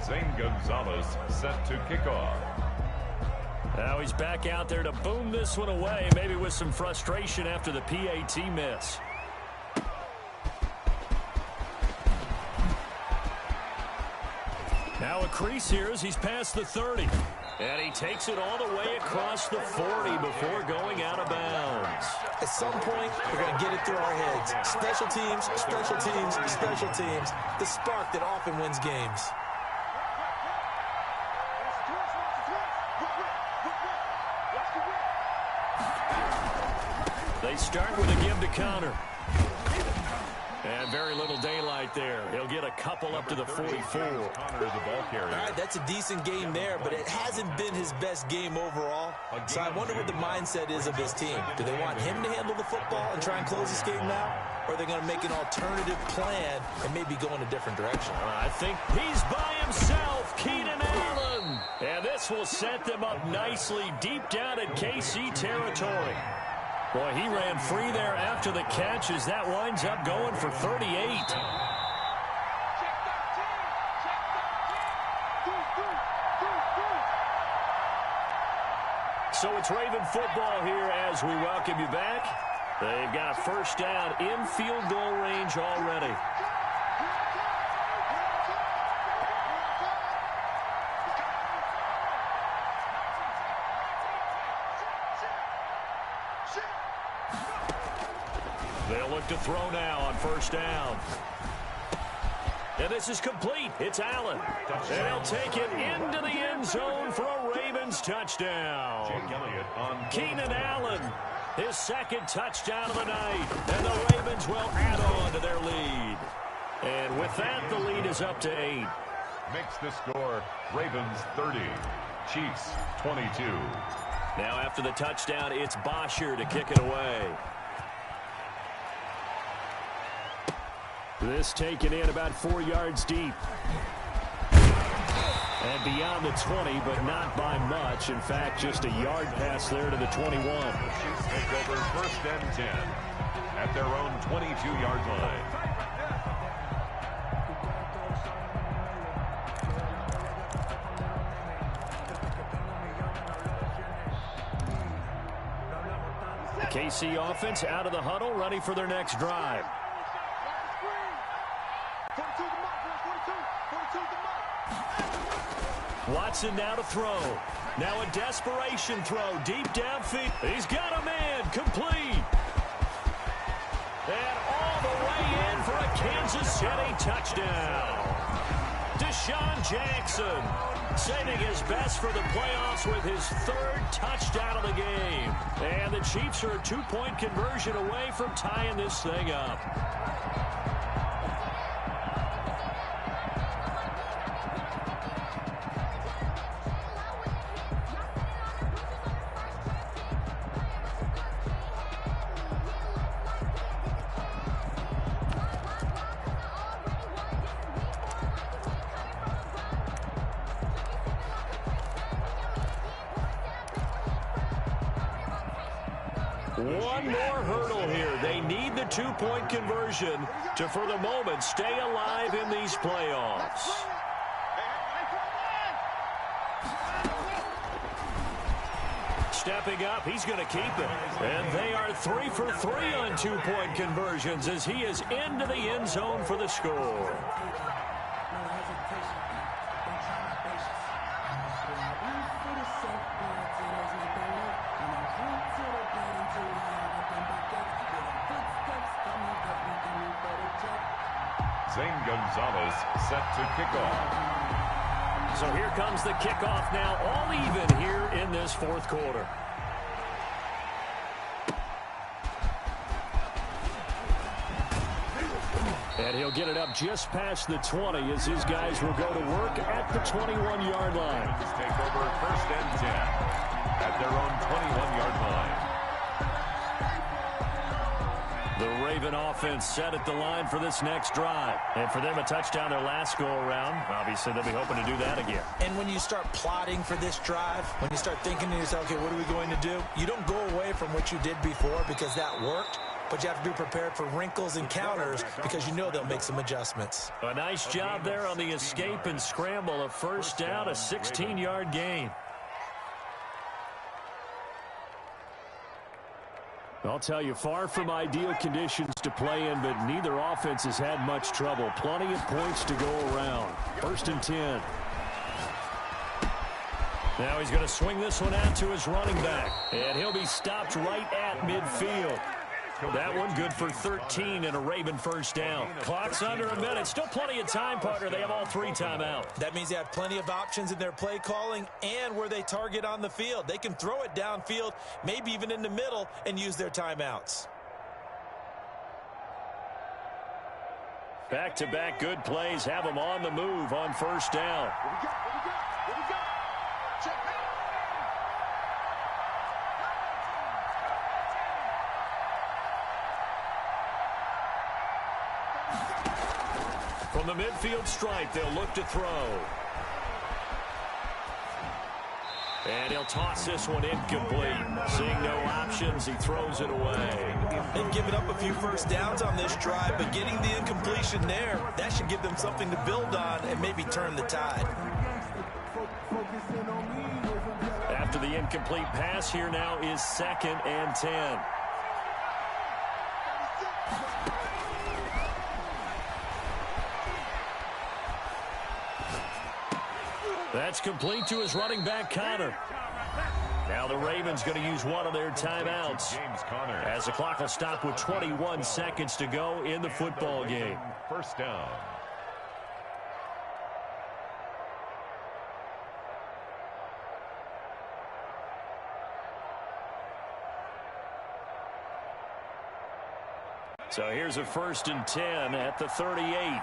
Zane Gonzalez set to kick off. Now he's back out there to boom this one away, maybe with some frustration after the PAT miss. Now a crease here as he's past the 30. And he takes it all the way across the 40 before going out of bounds. At some point, we're going to get it through our heads. Special teams, special teams, special teams. The spark that often wins games. They start with a give to Connor. And very little daylight there. He'll get a couple up to the 44. Connor, the ball carrier. All right, that's a decent game there, but it hasn't been his best game overall. So I wonder what the mindset is of his team. Do they want him to handle the football and try and close this game now? Or are they going to make an alternative plan and maybe go in a different direction? I think he's by himself, Keenan Allen. And this will set them up nicely deep down in KC territory. Boy, he ran free there after the catch as that winds up going for 38. So it's Raven football here as we welcome you back. They've got a first down in field goal range already. They'll look to throw now on first down. And this is complete. It's Allen. And he'll take it into the end zone for a Ravens touchdown. Keenan Allen, his second touchdown of the night. And the Ravens will add on to their lead. And with that, the lead is up to 8. Makes the score Ravens 30, Chiefs 22. Now after the touchdown, it's Bosher to kick it away. This taken in about 4 yards deep. And beyond the 20, but not by much. In fact, just a yard pass there to the 21. Chiefs take over first and 10 at their own 22-yard line. KC offense out of the huddle, ready for their next drive. Watson now to throw. Now a desperation throw deep downfield. He's got a man complete. And all the way in for a Kansas City touchdown. Deshaun Jackson saving his best for the playoffs with his third touchdown of the game. And the Chiefs are a 2-point conversion away from tying this thing up. One more hurdle here. They need the 2-point conversion to, for the moment, stay alive in these playoffs. Stepping up, he's going to keep it. And they are 3 for 3 on 2-point conversions as he is into the end zone for the score. Zane Gonzalez set to kick off. So here comes the kickoff now, all even here in this fourth quarter. And he'll get it up just past the 20 as his guys will go to work at the 21-yard line. Just take over first and 10 at their own 21-yard line. The Raven offense set at the line for this next drive. And for them, a touchdown their last go-around. Obviously, they'll be hoping to do that again. And when you start plotting for this drive, when you start thinking to yourself, okay, what are we going to do? You don't go away from what you did before because that worked. But you have to be prepared for wrinkles and counters because you know they'll make some adjustments. A nice job there on the escape and scramble. A first down, a 16-yard gain. I'll tell you, far from ideal conditions to play in, but neither offense has had much trouble. Plenty of points to go around. First and 10. Now he's going to swing this one out to his running back. And he'll be stopped right at midfield. That one good for 13 and a Raven first down. Clock's under a minute. Still plenty of time, partner. They have all 3 timeouts. That means they have plenty of options in their play calling and where they target on the field. They can throw it downfield, maybe even in the middle, and use their timeouts. Back-to-back good plays have them on the move on first down. From the midfield stripe, they'll look to throw. And he'll toss this one incomplete. Seeing no options, he throws it away. They've given up a few first downs on this drive, but getting the incompletion there, that should give them something to build on and maybe turn the tide. After the incomplete pass, here now is 2nd and 10. That's complete to his running back, Connor. Now the Ravens going to use one of their timeouts as the clock will stop with 21 seconds to go in the football game. First down. So here's a 1st and 10 at the 38.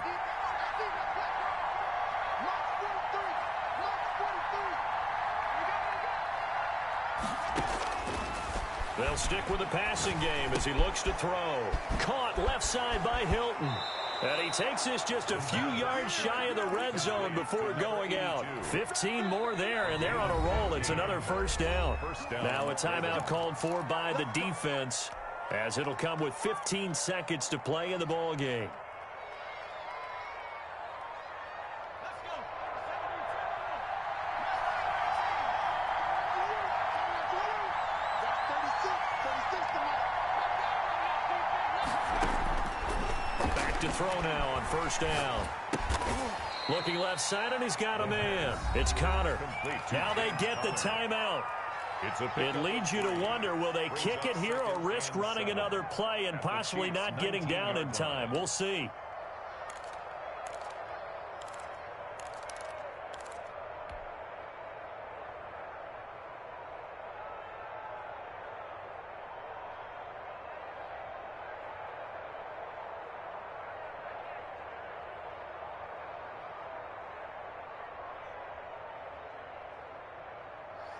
They'll stick with the passing game as he looks to throw. Caught left side by Hilton. And he takes this just a few yards shy of the red zone before going out. 15 more there, and they're on a roll. It's another first down. Now a timeout called for by the defense, as it'll come with 15 seconds to play in the ball game. Back to throw now on first down. Looking left side, and he's got a man. It's Connor. Now they get the timeout. It leads you to wonder, will they kick it here or risk running another play and possibly not getting down in time? We'll see.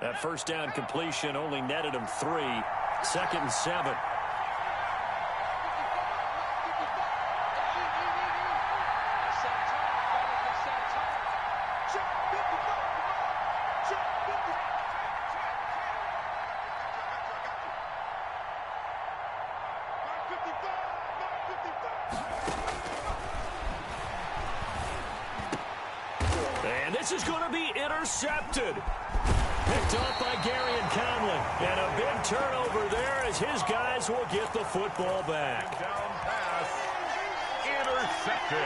That first down completion only netted him 3. 2nd and 7. And this is going to be intercepted. Picked off by Gary and Conley. And a big turnover there as his guys will get the football back. Down pass. Intercepted.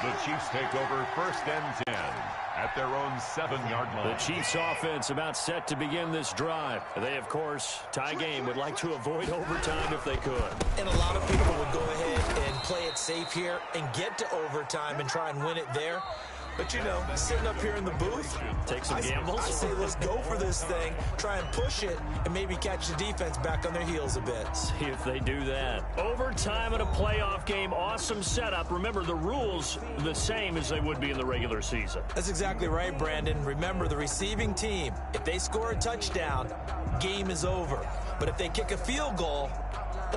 The Chiefs take over 1st and 10 at their own 7-yard line. The Chiefs offense about set to begin this drive. They, of course, tie game, would like to avoid overtime if they could. And a lot of people would go ahead and play it safe here and get to overtime and try and win it there. But, you know, sitting up here in the booth, take some gambles. I say let's go for this thing, try and push it, and maybe catch the defense back on their heels a bit. See if they do that. Overtime in a playoff game, awesome setup. Remember, the rules the same as they would be in the regular season. That's exactly right, Brandon. Remember, the receiving team, if they score a touchdown, game is over. But if they kick a field goal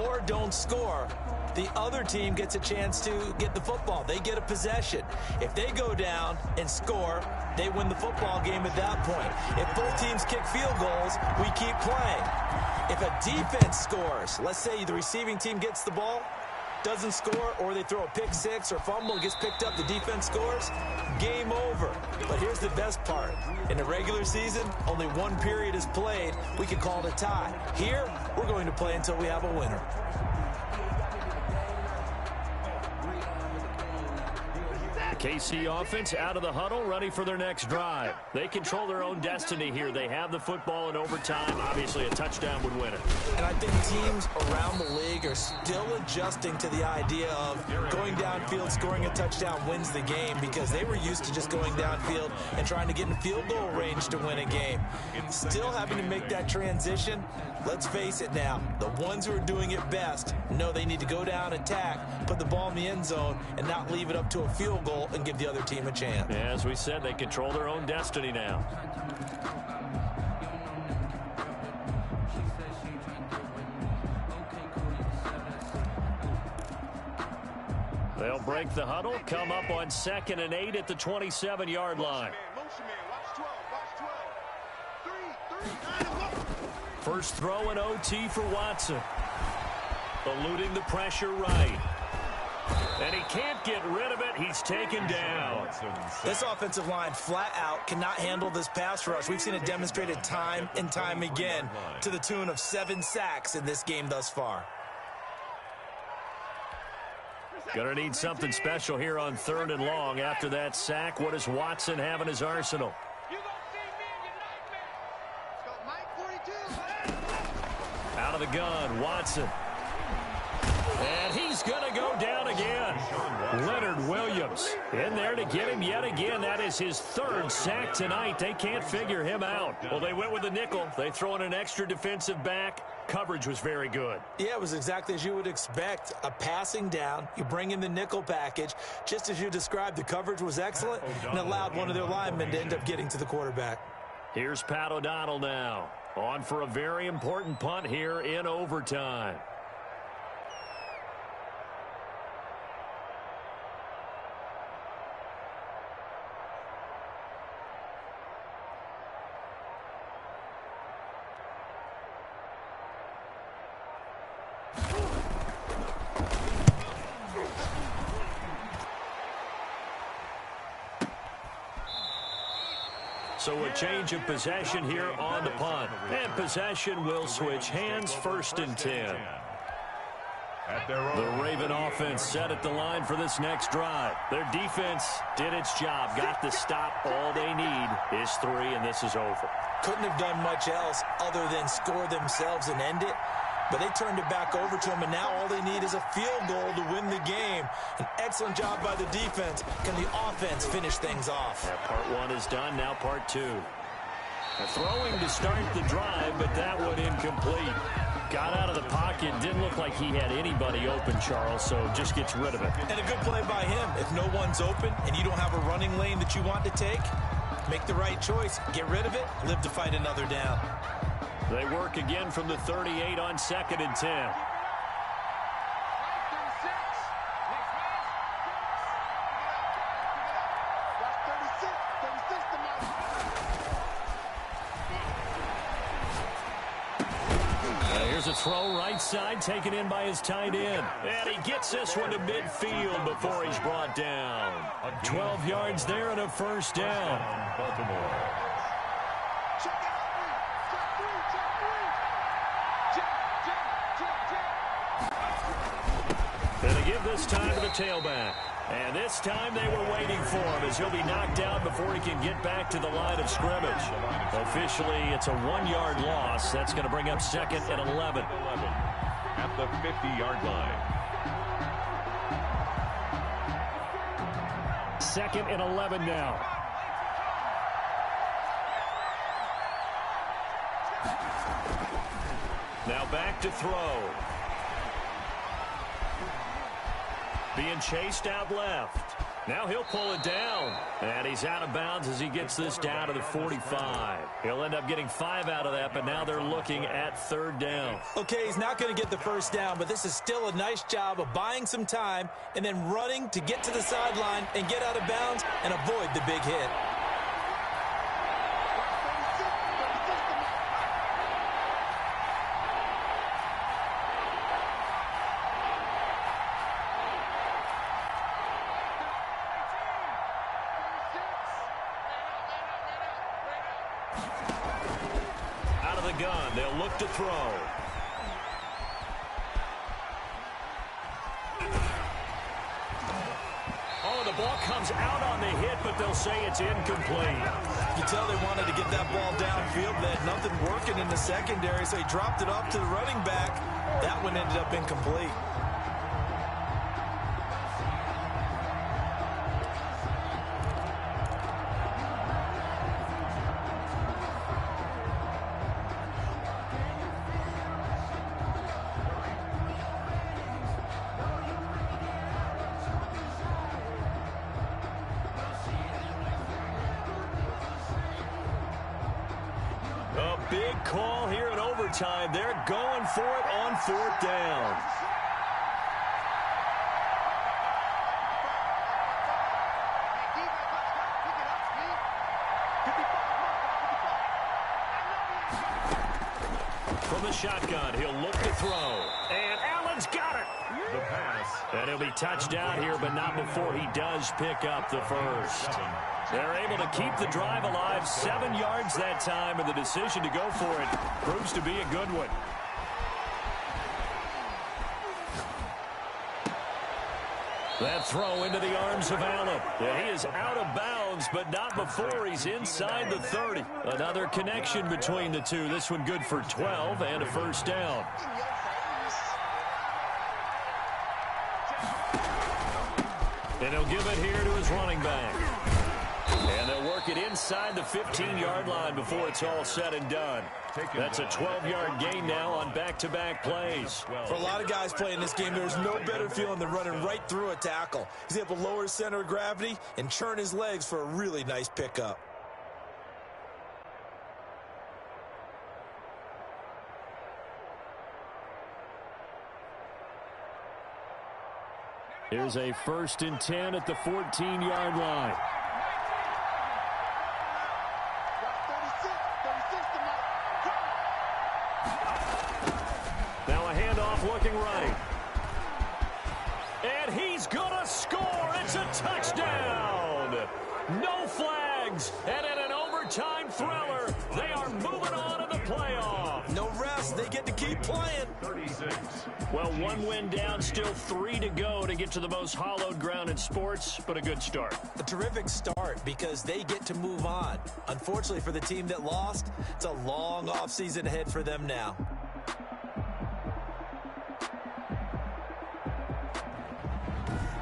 or don't score, the other team gets a chance to get the football. They get a possession. If they go down and score, they win the football game at that point. If both teams kick field goals, we keep playing. If a defense scores, let's say the receiving team gets the ball, doesn't score, or they throw a pick six or fumble, gets picked up, the defense scores, game over. But here's the best part. In the regular season, only one period is played. We can call it a tie. Here, we're going to play until we have a winner. KC offense out of the huddle, ready for their next drive. They control their own destiny here. They have the football in overtime. Obviously, a touchdown would win it. And I think teams around the league are still adjusting to the idea of going downfield, scoring a touchdown wins the game, because they were used to just going downfield and trying to get in field goal range to win a game. Still having to make that transition. Let's face it now, the ones who are doing it best know they need to go down, attack, put the ball in the end zone, and not leave it up to a field goal and give the other team a chance. Yeah, as we said, they control their own destiny now. They'll break the huddle, come up on 2nd and 8 at the 27-yard line. First throw in OT for Watson. Eluding the pressure right. And he can't get rid of it. He's taken down. This offensive line flat out cannot handle this pass rush. We've seen it demonstrated time and time again to the tune of 7 sacks in this game thus far. Gonna need something special here on 3rd and long. After that sack, what does Watson have in his arsenal? Out of the gun, Watson. And he's going to go down again. Leonard Williams in there to get him yet again. That is his 3rd sack tonight. They can't figure him out. Well, they went with the nickel. They throw in an extra defensive back. Coverage was very good. Yeah, it was exactly as you would expect. A passing down. You bring in the nickel package. Just as you described, the coverage was excellent and allowed one of their linemen to end up getting to the quarterback. Here's Pat O'Donnell now. On for a very important punt here in overtime. So a change of possession here on the punt. And possession will switch hands, 1st and 10. The Raven offense set at the line for this next drive. Their defense did its job, got the stop. All they need is 3, and this is over. Couldn't have done much else other than score themselves and end it. But they turned it back over to him, and now all they need is a field goal to win the game. An excellent job by the defense. Can the offense finish things off? Yeah, part 1 is done, now part 2. Throwing to start the drive, but that one incomplete. Got out of the pocket, didn't look like he had anybody open, Charles, so just gets rid of it. And a good play by him. If no one's open and you don't have a running lane that you want to take, make the right choice. Get rid of it, live to fight another down. They work again from the 38 on 2nd and 10. Here's a throw right side, taken in by his tight end. And he gets this one to midfield before he's brought down. 12 yards there and a 1st down. Baltimore. And they give this time to the tailback. And this time they were waiting for him as he'll be knocked down before he can get back to the line of scrimmage. Officially, it's a 1-yard loss. That's going to bring up 2nd and 11. At the 50-yard line. 2nd and 11 now. Now back to throw. Being chased out left. Now he'll pull it down. And he's out of bounds as he gets this down to the 45. He'll end up getting 5 out of that, but now they're looking at 3rd down. Okay, he's not going to get the 1st down, but this is still a nice job of buying some time and then running to get to the sideline and get out of bounds and avoid the big hit. Gun. They'll look to throw. Oh, the ball comes out on the hit, but they'll say it's incomplete. You tell they wanted to get that ball downfield. They had nothing working in the secondary, so he dropped it off to the running back. That one ended up incomplete. Big call here in overtime. They're going for it on 4th down. From the shotgun, he'll look to throw. And Allen's got it. The pass. And he'll be touched down here, but not before he does pick up the first. They're able to keep the drive alive, 7 yards that time, and the decision to go for it proves to be a good one. That throw into the arms of Allen. And he is out of bounds, but not before he's inside the 30. Another connection between the two. This one good for 12 and a first down. And he'll give it here to his running back. And they'll work it inside the 15-yard line before it's all said and done. That's a 12-yard gain now on back-to-back plays. For a lot of guys playing this game, there's no better feeling than running right through a tackle. He's able to lower his center of gravity and churn his legs for a really nice pickup. Here's a 1st and 10 at the 14-yard line. Now a handoff looking right. And he's going to score. It's a touchdown. No flags. And in an overtime thriller, they are moving on in the playoff. No rest. They get to keep playing. 36. Well, 1 win down, still 3 to go to get to the most hallowed ground in sports, but a good start. A terrific start because they get to move on. Unfortunately for the team that lost, it's a long offseason ahead for them now.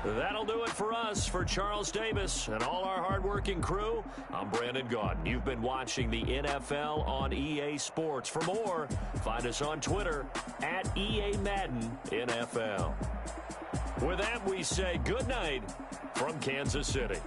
That'll do it for us. For Charles Davis and all our hardworking crew, I'm Brandon Gaudin. You've been watching the NFL on EA Sports. For more, find us on Twitter at EA Madden NFL. With that, we say good night from Kansas City.